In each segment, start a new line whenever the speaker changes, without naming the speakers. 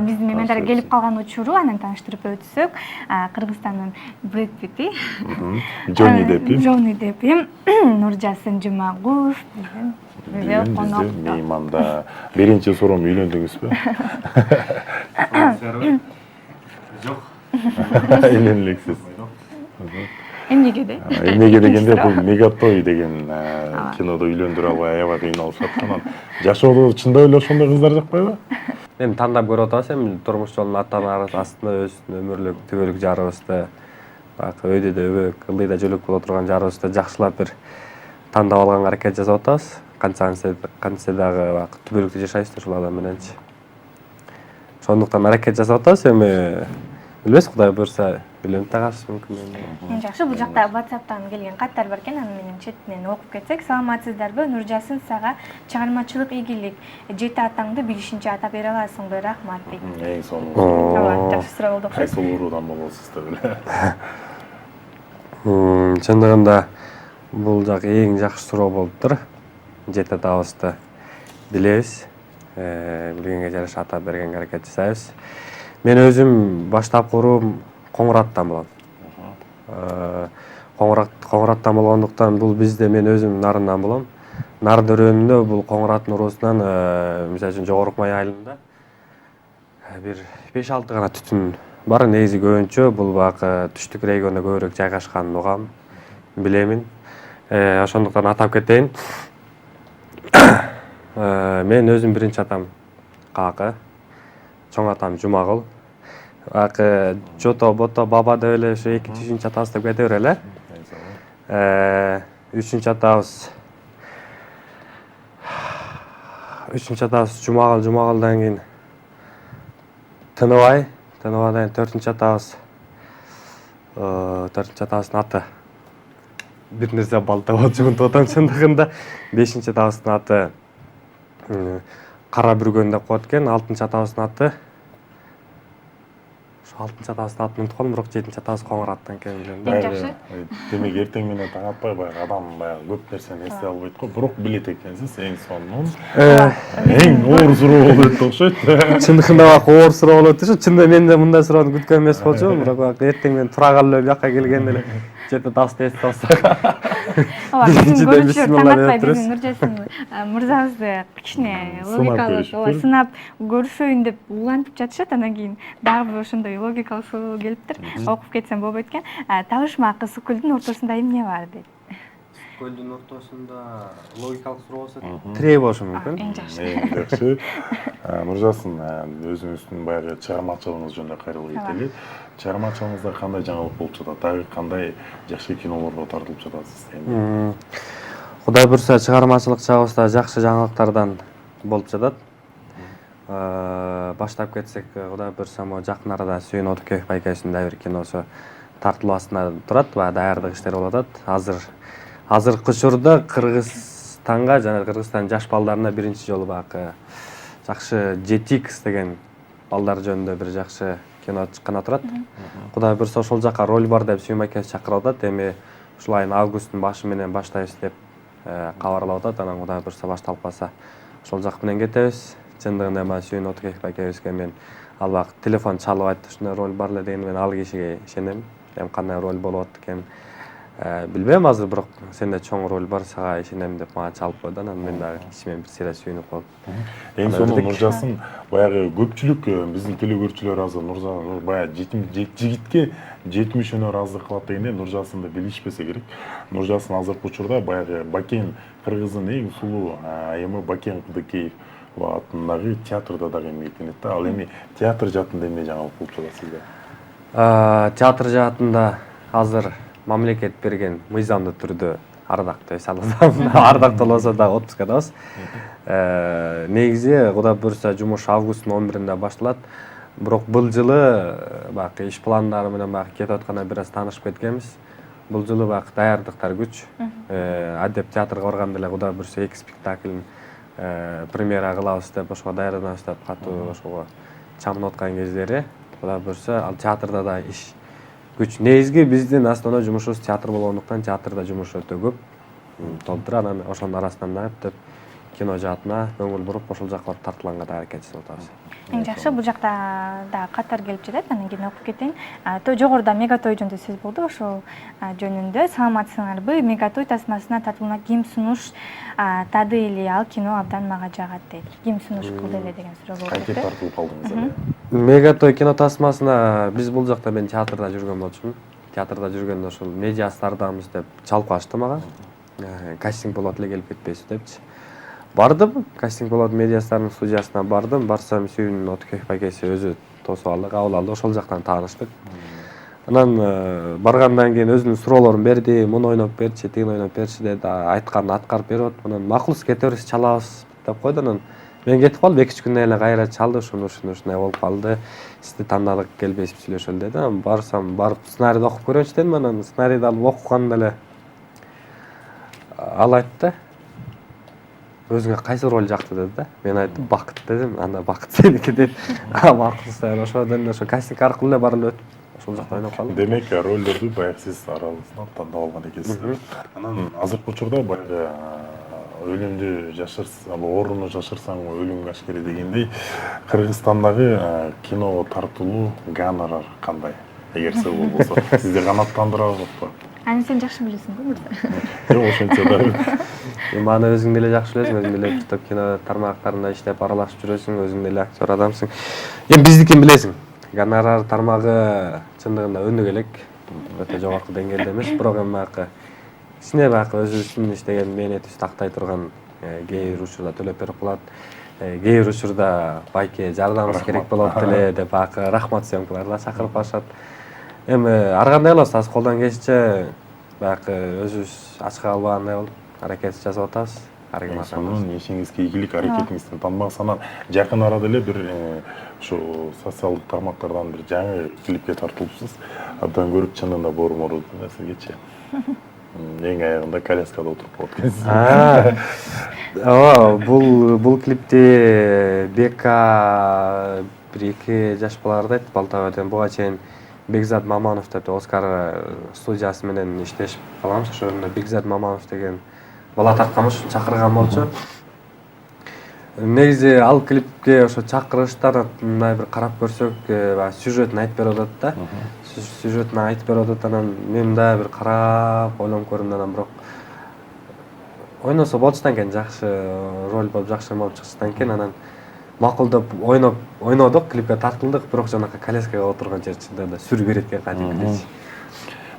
Биздин мемендер келип калган учуру анан тааныштырып өтсөк, Кыргызстандын Брэд Питти, Джонни Деппи, Нуржасын Жумагулов деген
Бүгүн бизде мейманда. Биринчи суроом, үйлөндүңүзбү?
Жок.
Үйлөнө элексиз.
Эмнеге де?
Эмнеге дегенде бул Мегатой деген кинодо үйлөндүрө албай аябай кыйналып жаткан. Жашоодо чындап эле ошондой кыздар жакпайбы?
Мен тандап көрүп атабыз, эми турмуш жолунун ата-ана астында өзүнүн өмүрлүк түбөлүк жарыбызды, өйдө да өбөк, ылдыйда жөлөк боло турган жарыбызды жакшылап бир тандап алганга аракет жасап атабыз. Канча дагы түбөлүктүү жашайбыз ушул адам мененчи. Ошондуктан аракет жасап атабыз, эми билбейбиз, Кудай буйрса үйлөнүп да калышыбыз мүмкүн.
Жакшы, бул жакта WhatsApp'тан келген каттар бар экен, аны менен четинен окуп кетсек. Саламатсыздарбы? Нуржасын, сага чыгармачылык ийгилик. 7 атаңды билишинче атап бере аласыңбы? Рахмат дейт.
Эң сонун.
Жакшы суроо болду.
Кайсы уруудан болосуз деп эле.
Чындыгында бул жак эң жакшы суроо болуптур. 7 атабызды билебиз. Билгенге жараша атап бергенге аракет жасайбыз. Мен өзүм баштапкы уруум Коңураттан болот. Коңураттан болгондуктан бул бизде мен өзүм Нарындан болом. Нар дөөрөнүндө бул Коңураттын уруусунан мисалы үчүн Жогорку Май айылында бир 5-6 гана түтүн бар. Негизи көбүнчө бул баягы түштүк региондо көбүрөөк жайгашканын угам, билемин. Ошондуктан атап кетейин. Мен өзүм биринчи атам Какы, чоң атам Жумагул. Жото, бото, баба деп эле ушу 2-3 атабыз деп кете берели. 3-үчү атабыз Жумагулдан кийин Тыныбай, Тыныбайдан 4-үчү атабыздын аты бир нерсе балта болуп жумунтуп атам чындыгында. 5-чи атабыздын аты Кара Бүргөн деп коет экен. 6-чы атабыздын аты 6-чы атабыздын атын унутуп калдым, бирок 7-чи атабыз Коңураттан экен билем.
Жакшы.
Демек эртең менен таң атпай баягы адам баягы көп нерсени эстей албайт го, бирок билет экенсиз. Эң сонун. Эң оор суроо болуп өттү окшойт.
Чындыгында оор суроо болуп өттү. Чындыгында мен да мындай суроону күткөн эмес болчумун, бирок эртең менен тура калып эле бияка келгенде эле 7 атабызды эсте алсак.
Биздин көрүүчүлөр таң атпай биздин Нуржасын мырзабызды кичине логикалык сынап көрүшөйүн деп улантып жатышат. Анан кийин дагы бир ошондой логикалык суроо келиптир. Окуп кетсем болбойт экен. Табышмак Суккөлдүн ортосунда эмне бар дейт.
Көлдүн ортосунда логикалык суроо болсо тирей болушу мүмкүн.
Эң жакшы.
Эң жакшы. Нуржасын, өзүңүздүн баягы чыгармачылыгыңыз жөнүндө кайрылып кетели. Чыгармачылыгыңызда кандай жаңылык болуп жатат? Дагы кандай жакшы кинолорго тартылып жатасыз?
Кудай буйрса чыгармачылык жагыбызда жакшы жаңылыктардан болуп жатат. Баштап кетсек, Кудай буйрса могу жакын арада Сүйөн Отукеев байкебиздин да бир киносу тартылуу астында турат, даярдык иштери болуп атат. Азыркы учурда Кыргызстанга жана Кыргызстандын жаш балдарына биринчи жолу баягы жакшы Jetix деген балдар жөнүндө бир жакшы кино чыкканы турат. Кудай буйрса ошол жака роль бар деп Сүйөн байкебиз чакырып атат. Эми ушул айын августтун башы менен баштайбыз деп кабарлап атат. Анан Кудай буйрса башталып калса ошол жак менен кетебиз. Чындыгында эми Сүйөн Отукеев байкебизге мен ал убакыт телефон чалып айтты, ушундай роль бар эле дегенде мен ал кишиге ишенем. Эми кандай роль болот экен билбейм азыр, бирок сенде чоң роль бар, сага ишенем деп мага чалып койду. Анан мен дагы ичимен бир сыйра сүйүнүп калып.
Эң сонун Нуржасын, баягы көпчүлүк биздин телекөрүүчүлөр азыр Нуржасын баягы жигитке 70 өнөр аздык кылат дегенде Нуржасынды билишпесе керек. Нуржасын азыркы учурда баягы Бакен Кыргыздын эң сулуу айымы Бакен Кыдыкеев атындагы театрда дагы эмгектенет да. Ал эми театр жаатында эмне жаңылык болуп жатат сизде?
Театр жаатында азыр мамлекет берген мыйзамдуу түрдө ардактуу эс алсам, ардактуу болсо дагы отпускадабыз. Негизи Кудай буйрса жумуш августтун 11-inde башталат. Бирок бул жылы баягы иш пландары менен баягы кетип атканда бир аз таанышып кеткенбиз. Бул жылы баягы даярдыктар күч. Адеп театрга барганда эле Кудай буйрса 2 спектакль премьера кылабыз деп, ошого даярданабыз деп катуу ошого чамынып аткан кездери. Кудай буйрса ал театрда да иш күч. Негизги биздин основной жумушубуз театр болгондуктан театрда жумуш өтө көп. Толтура, анан ошонун арасынан да кино жаатына көңүл буруп, ошол жакка тартылганга да аракет жасап атабыз.
Эң жакшы бул жакта да катар келип жатат. Анан кийин окуп кетейин. Жогоруда мегатой жөнүндө сөз болду. Ошол жөнүндө саламатсыңарбы? Мегатой тасмасына тартылууна ким сунуш тады эле, ал кино абдан мага жагат дейт. Ким сунуш кылды эле деген суроо болуп
Кантип
кетти.
тартылып калдыңыз эле?
Мегатой кино тасмасына биз бул жакта мен театрда жүргөн болчумун. Театрда жүргөндө ошол медиа стардамыз деп чалып калышты мага. Кастинг болот эле келип кетпейсиз депчи. Бардым, кастинг болот медиа стардын студиясына бардым. Барсам Сүйүн Отукеев байкеси өзү тосуп алды, кабыл алды. Ошол жактан тааныштык. Анан баргандан кийин өзүнүн суроолорун берди. Муну ойноп берчи, тигини ойноп берчи деди. Айтканын аткарып берип атып. Анан макулсуз кете бериз, чалабыз деп койду. Анан мен кетип калдым. 2-3 күндөн эле кайра чалды. Ушундай болуп калды. Сизди тандадык, келбейсизби сүйлөшөлү деди. Анан барып сценарийди окуп көрөчү дедим. Анан сценарийди алып окуганда эле ал айтты. Өзүңө кайсы роль жакты деди да. Мен айттым, Бакыт дедим. Анда Бакыт сеники деп. Макулсуз, ошо кастинг аркылуу эле барып өтүп, ошол жакта ойноп калдым.
Демек, ролдорду баягы сиз аралыгыңыздан тандап алган экенсиз. Анан азыркы учурда баягы өлүмдү жашырсаң, орунду жашырсаң өлүмгө ашкери дегендей, Кыргызстандагы кино тартылуу гонорар кандай? Эгер сылуу болсо, сизди канааттандырабы?
Аны сен жакшы билесиң го мырза.
Жок, ошентсе дагы.
Маны өзүң деле жакшы билесиң, өзүң деле бир топ кино тармактарында иштеп аралашып жүрөсүң, өзүң деле актер адамсың. Эми биздикин билесиң. Гонорар тармагы чындыгында өнүгө элек, өтө жогорку деңгээлде эмес, бирок эми баягы кичине баягы өзүбүздүн иштеген мээнетибизди актай турган кээ бир учурда төлөп берип калат. Кээ бир учурда байке жардамыбыз керек болот эле деп баягы рахмат съемкаларына чакырып алышат. Эми ар кандай кылабыз, азыр колдон келишинче баягы өзүбүз ачык албагандай болуп аракет жасап атабыз.
Сонун ишиңизге ийгилик, аракетиңиздин танбагыс. Анан жакын арада эле бир ушу социалдык тармактардан бир жаңы клипке тартылыпсыз. Абдан көрүп чынында боорумор да сизгечи. Эң аягында коляскада отуруп калат экенсиз.
Ооба, бул клипти Бека 1-2 жаш балаларды айтып Балтабайдан буга чейин Бекзат Маманов деп Оскар студиясы менен иштешип каламыз. Ошондо Бекзат Маманов деген бала тартканбыз, чакырган болчу. Негизи ал клипке ошо чакырыштан мындай бир карап көрсөк, сюжетин айтып берип атат да. Сюжетин айтып берип атат, анан мен мындай бир карап ойлонуп көрдүм, анан бирок ойносо болчудан кийин жакшы роль болуп, жакшы болуп чыкчыдан кийин анан макулдоп ойнодук, клипке тартылдык, бирок жанакы коляскага отурган жер чындыгында сүрүү берет экен кадимкидей.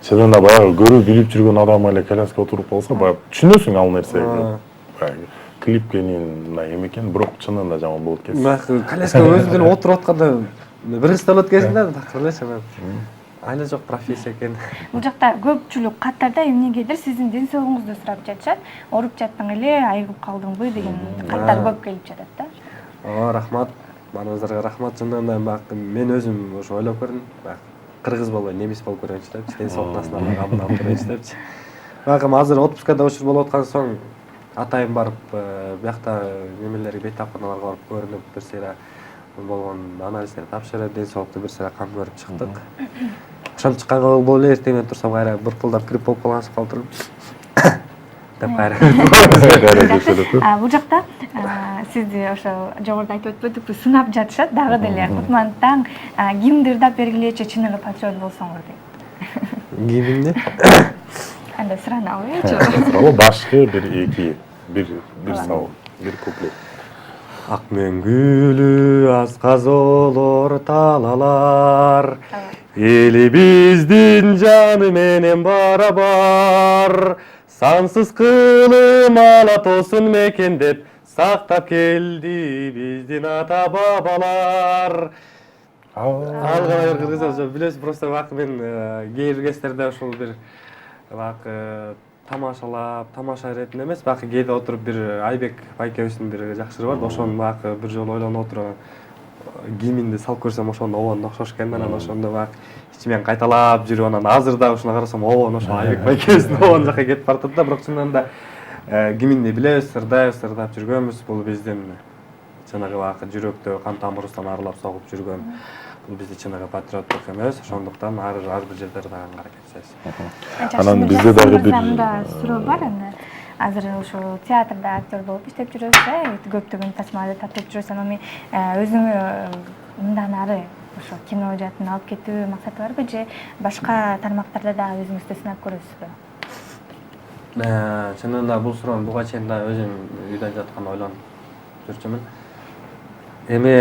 Чынында баягы көрүп билип жүргөн адам эле коляскага отуруп калса, баягы түшүнөсүң ал нерсени. Баягы клипкенин мындай эме экен, бирок чынында жаман болот экенсиз.
Баягы коляскага өзү деле отуруп атканда бир кысталып кетесиң да, такыр элечи анан. Айла жок профессия экен.
Бул жакта көпчүлүк каттарда эмнегедир сиздин ден соолугуңузду сурап жатышат. Ооруп жаттың эле, айыгып калдыңбы деген каттар көп келип жатат да.
Рахмат. Баарыңыздарга рахмат. Чындыгында баягы мен өзүм ошо ойлоп көрдүм. Баягы кыргыз болбой, немис болуп көрөйүнчү депчи, ден соолугуна кабыл алып көрөйүнчү депчи. Баягы азыр отпускада учур болуп аткан соң атайын барып, биякта немелерге бейтапканаларга барып көрүнүп, бир сыйра болгон анализдерди тапшырып, ден соолукту бир сыйра кам көрүп чыктык. Ошентип чыкканга болбой эле эртең менен турсам кайра быркылдап кирип болуп калгансып калтырып деп кайра.
Бул жакта сизди ошо жогоруда айтып өтпөдүкпү, сынап жатышат дагы деле. Кутмандтан кимди ырдап бергилечи чыныгы патриот болсоңор дейт.
Кимди?
Анда суранабычы?
Сурабы башкы бир сабыр, бир куплет.
Ак мөңгүлүү асказолор талалар, элибиздин жаны менен барабар, сансыз кылым ала тоосун мекендеп, сактап келди биздин ата бабалар. Алга кыргызча билесиз, просто баягы мен кээ бир кездерде ошол бир баягы тамаша иретин эмес, баягы кээде отуруп бир Айбек байкебиздин бир жакшы бар да, ошону баягы бир жолу ойлонуп отуруп киминди салып көрсөм ошондо обондо окшош экен, анан ошондо баягы ичимен кайталап жүрүп, анан азыр да ушуна карасам обон ошо Айбек байкебиздин обон жака кетип баратат да, бирок чынында киминди билебиз, ырдап жүргөнбүз. Бул биздин чыныгы баягы жүрөктө кан тамырыбыздан арылап согуп жүргөн, бул бизди чыныгы патриоттук эмес, ошондуктан ар бир жерде ырдаганга аракет жасайбыз.
Анан бизде дагы бир
суроо бар, анда азыр ошо театрда актер болуп иштеп жүрөсүз, көптөгөн тасмаларды тартып жүрөсүз, анан өзүңө мындан ары ошо кино жаатын алып кетүү максаты барбы же башка тармактарда дагы өзүңүздү сынап көрөсүзбү?
Чынында бул суроону буга чейин да өзүм үйдөн жатканда ойлонуп жүрчүмүн. Эми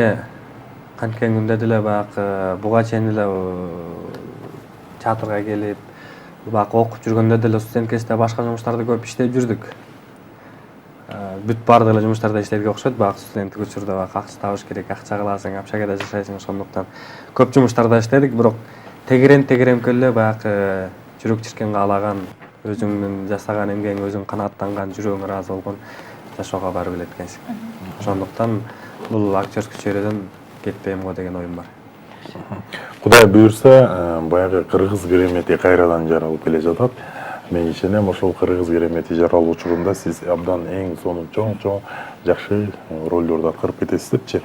канткен күндө деле баягы буга чейин эле театрга келип, баягы окуп жүргөндө деле студент кезде башка жумуштарды көп иштеп жүрдүк. Бүт баардык эле жумуштарда иштерге окшойт, баягы студенттик учурда баягы акча табыш керек, акча кыласың, общагада жашайсың, ошондуктан көп жумуштарда иштедик, бирок тегеремкө эле баягы жүрөк чиркен каалаган, өзүңдүн жасаган эмгегиң өзүң канааттанган, жүрөгүң ыраазы болгон жашоого барып элет экенсиң. Ошондуктан бул актерский чөйрөдөн кетпейм го деген оюм бар.
Кудай буюрса, баягы кыргыз керемети кайрадан жаралып келе жатат. Мен ишенем, ошол кыргыз керемети жаралуу учурунда сиз абдан эң сонун чоң жакшы ролдорду аткарып кетесиз депчи.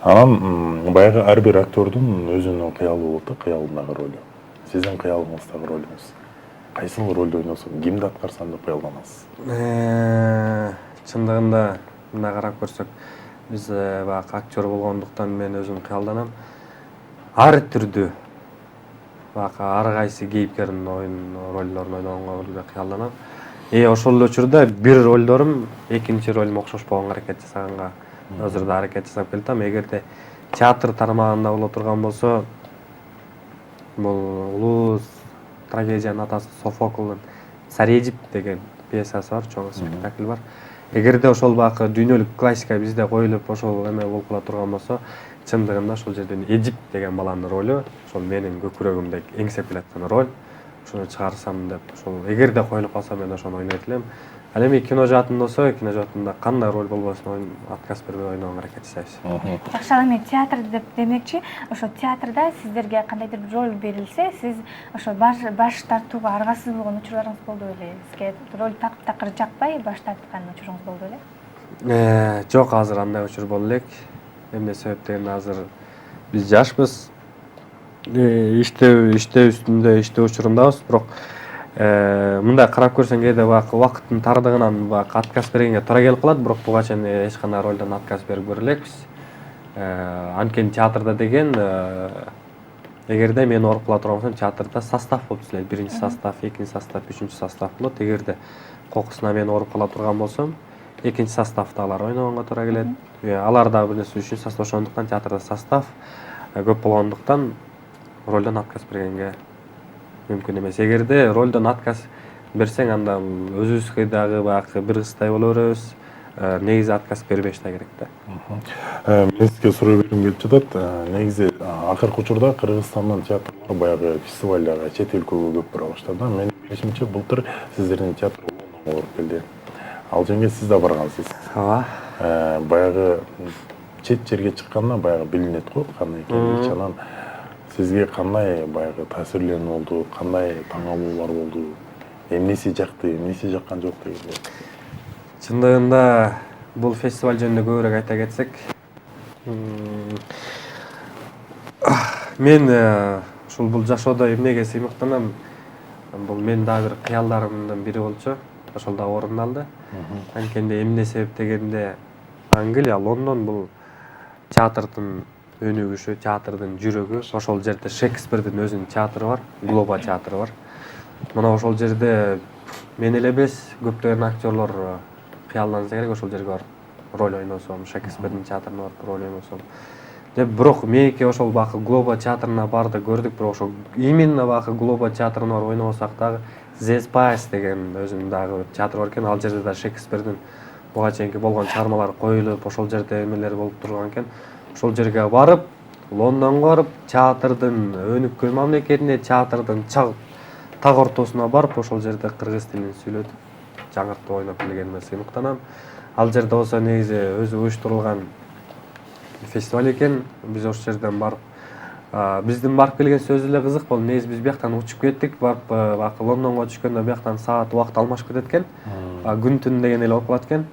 Анан баягы ар бир актердун өзүнүн кыялы болот да, кыялындагы ролу. Сиздин кыялыңыздагы ролуңуз кайсыл ролду ойносоң, кимди аткарсам деп кыялданасыз?
Чындыгында мындай карап көрсөк, биз баягы актер болгондуктан мен өзүм кыялданам. Ар түрдүү баягы ар кайсы кейипкердин ролдорун ойногонго кыялданам. Ошол эле учурда бир ролдорум экинчи ролума окшошпогонго аракет жасаганга азыр да аракет жасап келатам. Эгерде театр тармагында боло турган болсо, бул улуу трагедиянын атасы Софоклдун Саредип деген пьесасы бар, чоң спектакль бар. Эгерде ошол баягы дүйнөлүк классика бизде коюлуп ошол эме болуп кала турган болсо, чындыгында ошол жерден Эдип деген баланын ролу, ошол менин көкүрөгүмдө эңсеп келаткан роль, ошону чыгарсам деп, ошол эгерде коюлуп калса мен ошону ойнойт элем. Ал эми кино жаатын болсо, кино жаатында кандай роль болбосун отказ бербей ойногонго аракет жасайбыз.
Жакшы, ал эми театр деп демекчи, ошо театрда сиздерге кандайдыр бир роль берилсе, сиз ошо баш тартууга аргасыз болгон учурларыңыз болду беле? Сизге роль такыр жакпай баш тарткан учуруңуз болду беле?
Жок, азыр андай учур боло элек. Эмне себептен азыр биз жашпыз, иштөө үстүндө, иштөө учурундабыз, бирок мындай карап көрсөң кээде баягы убакыттын тардыгынан баягы отказ бергенге туура келип калат, бирок буга чейин эч кандай ролдон отказ берип көрө элекпиз. Анткени театрда деген эгерде мен ооруп кала турган болсом, театрда состав болуп түзүлөт. Биринчи состав, экинчи состав, үчүнчү состав болот. Эгерде кокусуна мен ооруп кала турган болсом, экинчи составда алар ойногонго туура келет. Алар да бир нерсе үчүнчү состав, ошондуктан театрда состав көп болгондуктан ролдон отказ бергенге мүмкүн эмес. Эгерде ролдон отказ берсең, анда өзүбүзгө дагы баягы бир кыздай боло беребиз. Негизи отказ бербеш да керек да.
Мен сизге суроо бергим келип жатат. Негизи акыркы учурда Кыргызстандын театрлары баягы фестивалдарга, чет өлкөгө көп бара баштады. Менин билишимче, былтыр сиздердин театр Лондонго барып келди. Ал жерге сиз да баргансыз.
Ооба.
Баягы чет жерге чыкканда баягы билинет го кандай экени. Анан сизге кандай баягы таасирленүү болду, кандай таң калуулар болду, эмнеси жакты, эмнеси жаккан жок дегендей.
Чындыгында бул фестиваль жөнүндө көбүрөөк айта кетсек, мен ушул бул жашоодо эмнеге сыймыктанам, бул мен дагы бир кыялдарымдын бири болчу, ошол да орундалды. Анткени эмне себеп дегенде, Англия, Лондон бул театрдын өнүгүшү, театрдын жүрөгү. Ошол жерде Шекспирдин өзүнүн театры бар, Глоба театры бар. Мына ошол жерде мен эле эмес, көптөгөн актерлор кыялданса керек, ошол жерге барып роль ойносом, Шекспирдин театрына барып роль ойносом деп. Бирок меники ошол баягы Глоба театрына барды, көрдүк, бирок ошол именно баягы Глоба театрына барып ойнобосак дагы The Spice деген өзүнүн дагы театр бар экен. Ал жерде да Шекспирдин буга чейинки болгон чыгармалары коюлуп, ошол жерде эмелер болуп турган экен. Ошол жерге барып, Лондонго барып, театрдын өнүккөн мамлекетине, театрдын так ортосуна барып, ошол жерде кыргыз тилин сүйлөтүп, жаңыртып ойноп келгениме сыймыктанам. Ал жерде болсо негизи өзү уюштурулган фестиваль экен. Биз ошол жерден барып, биздин барып келген сөзү эле кызык болду. Негизи биз бияктан учуп кеттик, барып баягы Лондонго түшкөндө бияктан саат убакыт алмашып кетет экен. Күн түн деген эле болуп калат экен.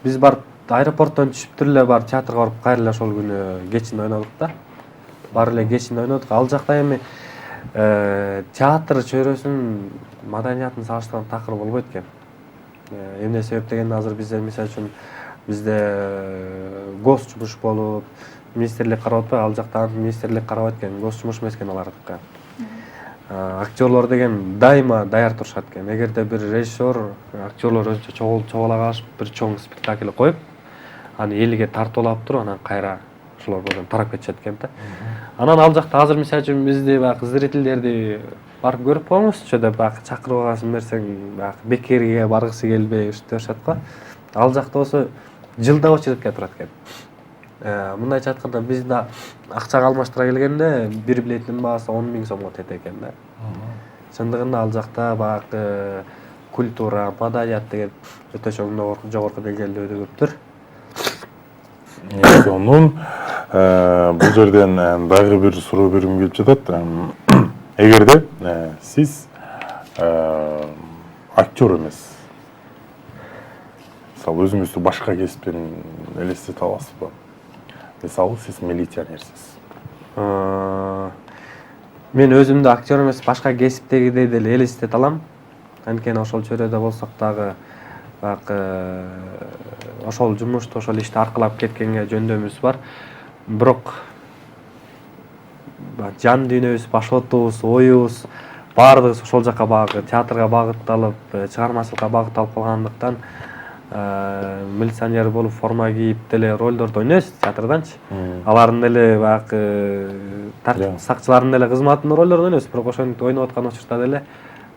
Биз барып аэропорттон түшүп эле барып театрга барып кайра эле ошол күнү кечин ойнодук да. Баары эле кечин ойнодук. Ал жакта эми театр чөйрөсүнүн маданиятын салыштырган такыр болбойт экен. Эмне себеп дегенде азыр бизде мисалы үчүн бизде гос жумуш болуп, министрлик карап атпайбы, ал жакта министрлик карабайт экен, гос жумуш эмес экен алардыкы. Актерлор деген дайыма даяр турушат экен. Эгерде бир режиссер актерлор өзүнчө чогулуп бир чоң спектакль коюп, аны элге тартуулап туруп, анан кайра ошолор менен тарап кетишет экен да. Анан ал жакта азыр мисалы үчүн бизди баягы зрительдерди барып көрүп коюңузчу деп баягы чакырып алгансың берсең, баягы бекерге баргысы келбей ушинтип атышат го. Ал жакта болсо жылда очередке турат экен. Мындайча айтканда бизде акчага алмаштыра келгенде бир билеттин баасы 10 000 сомго тете экен да. Чындыгында ал жакта баягы культура, маданият деген өтө чоң жогорку деңгээлде өтө көптүр.
Сонун бул жерден дагы бир суроо бергим келип жатат. Эгерде сиз актер эмес, мисалы өзүңүздү башка кесиптен элестете аласызбы? Мисалы сиз милиционерсиз.
Мен өзүмдү актер эмес, башка кесиптегидей деле элестете алам. Анткени ошол чөйрөдө болсок дагы баягы ошол жумушту, ошол ишти аркылап кеткенге жөндөмүбүз бар. Бирок жан дүйнөбүз, башотубуз, оюбуз баардыгыбыз ошол жака багы театрга багытталып, чыгармачылыкка багытталып калгандыктан милиционер болуп форма кийип деле ролдорду ойнойбуз театрданчы. Алардын деле баягы тартип сакчылардын деле кызматында ролдорду ойнойбуз. Бирок ошентип ойноп аткан учурда деле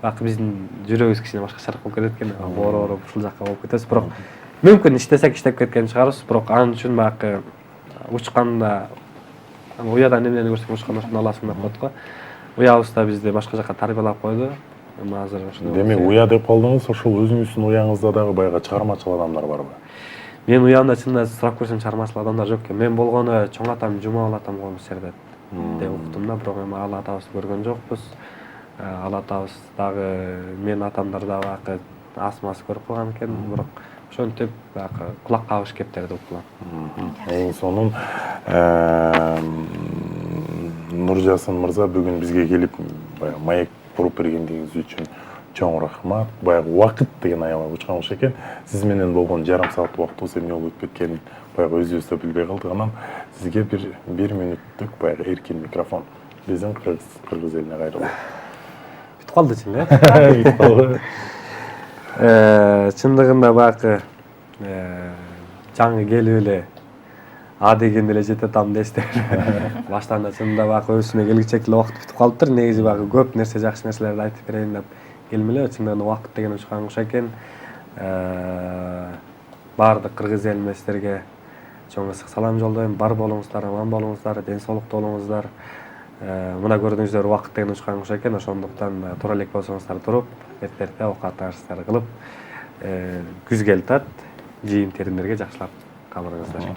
баягы биздин жүрөгүбүз кичине башкачараак болуп кетет экен. Ооруп ушул жака болуп кетебиз. Бирок мүмкүн иштесек иштеп кеткен чыгарбыз. Бирок анын үчүн баягы учканда уядан эмнени көрсөң учканда ошону аласың деп коет го. Уябызда бизди башка жака тарбиялап койду. Эми азыр ошондой.
Демек уя деп калдыңыз, ошол өзүңүздүн уяңызда дагы баягы чыгармачыл адамдар барбы?
Менин уямда чынында сурап көрсөм чыгармачыл адамдар жок экен. Мен болгону чоң атам Жумабыл атам коймуш жерде деп уктум да, бирок эми ал атабызды көргөн жокпуз. Ал атабыз дагы менин атамдар да баягы асмасы көрүп калган экен, бирок ошентип баягы кулак кабыш кептерди уктулам.
Эң сонун Нуржасын мырза бүгүн бизге келип баягы маек буруп бергендигиңиз үчүн чоң рахмат. Баягы убакыт деген аябай учкан болуш экен. Сиз менен болгон жарым саат убактыбыз эмне болуп өтүп кеткенин баягы өзүбүз да билбей калдык. Анан сизге бир минуттук баягы эркин микрофон биздин кыргыз элине кайрылып.
Бүтүп калды чындыгында баягы жаңы келип эле а дегенде эле жете атам десте. Баштанда чынында баягы өзүнө келгичек эле убакыт бүтүп калыптыр. Негизи баягы көп нерсе, жакшы нерселерди айтып берейин деп келмеле. Чындыгында убакыт деген учкан куш экен. Баардык кыргыз элимездерге чоң ысык салам жолдойм. Бар болуңуздар, аман болуңуздар, ден соолукта болуңуздар. Мына көрдүңүздөр убакыт деген учкан куш экен. Ошондуктан тура элек болсоңуздар туруп, эртерте оокаттарыңыздарды кылып, күз келатат. Жыйын теримдерге жакшылап калыңыздар.